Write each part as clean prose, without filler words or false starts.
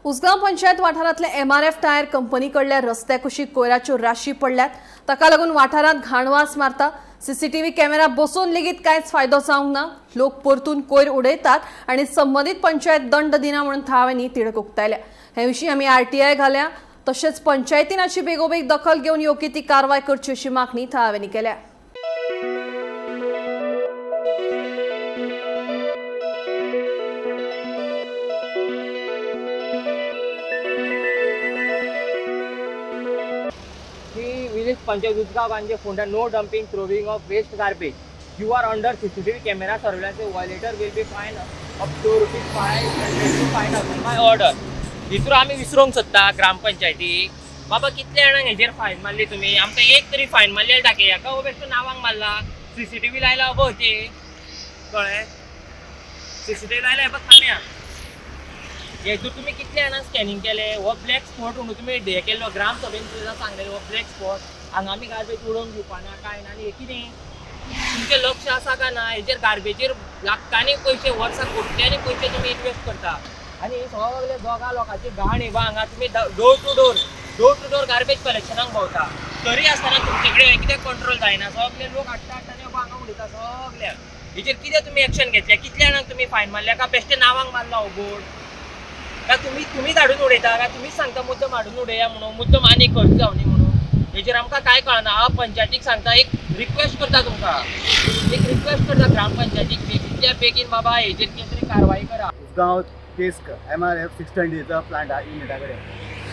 उसगांव पंचायत वाठारांतले MRF tyre कंपनीकडल्या रस्त्याक कुशीक कोयराच्यो राशी पडल्यात। ताका लागून वाठारांत घाणवास मारता। CCTV कॅमेरा बसोवन लेगीत कांयच फायदो जावंक ना। लोक परतून कोयर उडयतात आणि संबंधित पंचायत दंड दिना म्हणून थळाव्यांनी तिडक उक्तायल्या। हे विशीं आमी RTI घाल्या, तशेंच पंचायतीन हाची बेगोबेग दखल घेवन योग्य ती कारवाय करची अशी मागणी थळाव्यांनी केल्या। Village Panchayat Usgav and Funda, no dumping, throwing of waste garbage. You are under CCTV camera surveillance. A violator will be fined up to ₹500 to 5,000 by order. इथून आम्ही विसरूंक सोदता ग्रामपंचायतीक बाबा कितले जाणांक हेजेर फायन मारली तुमी आमकां एक तरी फायन मारलेली दाखय हाका हो बेश्टो नांवांक मारला CCTV लायला अभोवती कळ्ळें CCTV लायला हे खाम्या हेतून तुमी कितले जाणां स्कॅनिंग केले हो ब्लॅक स्पॉट म्हणून तुमी हे केल्लो ग्राम सभेन सुद्दां सांगलेलो हो ब्लॅक स्पॉट हांगा आमी गार्बेज उडोवन दिवपाना काय ना आनी हे कितें तुमचें लक्ष आसा काय ना हेजेर गार्बेजीर लाखांनी पयशे वर्साक कोट्यांनी पयशे तुमी इन्वेस्ट करता आनी सगळे दोगा लोकांची घाण येवा हांगा तुमी डोर टू डोर गार्बेज कलेक्शनाक भोंवता तरी आसतना तुमचे कडेन कितें कंट्रोल जायना सगळे लोक हाडटा आनी हांगा उडयता सगळ्याक हेजेर कितें तुमी एक्शन घेतल्या कितल्या जाणांक तुमी फायन मारल्या काय बेश्टे नांवांक मारला हो बोर्ड काय तुम्हीच हाडून उडयता काय तुमीच सांगता मुद्दम हाडून उडया म्हणून मुद्दम आनी खर्च जावनी म्हणून हेजेर आमकां काय कळना हांव पंचायतीक सांगता एक रिक्वेस्ट करता तुमकां एक रिक्वेस्ट करता ग्रामपंचायतीक तितल्या बेगीन बाबा हेजेर कितें तरी कारवाई करा उसगांव केस्क MRF 620 प्लांट युनिटा कडेन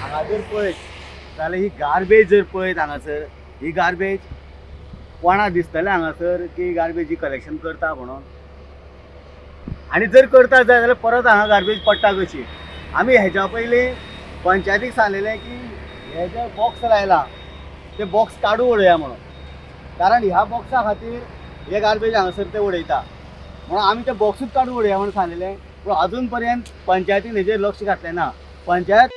हांगा जर पळयत जाल्यार ही गार्बेज जर पळयत हांगासर ही गार्बेज कोणाक दिसतलें हांगासर की गार्बेज ही कलेक्शन करता म्हणून आनी जर करता जाल्यार परत हांगा गार्बेज पडटा कशी आमी हेच्या पयलीं पंचायतीक सांगलेलें की हे जे बॉक्स लायला ते बॉक्स काडून उडया म्हणून कारण ह्या बॉक्सा खातीर हे गार्बेज हांगासर ते उडयता म्हणून आमी ते बॉक्सूच काडून उडया म्हणून सांगलेलें पूण अजून पर्यंत पंचायतीन हेजेर लक्ष घातलें ना पंचायत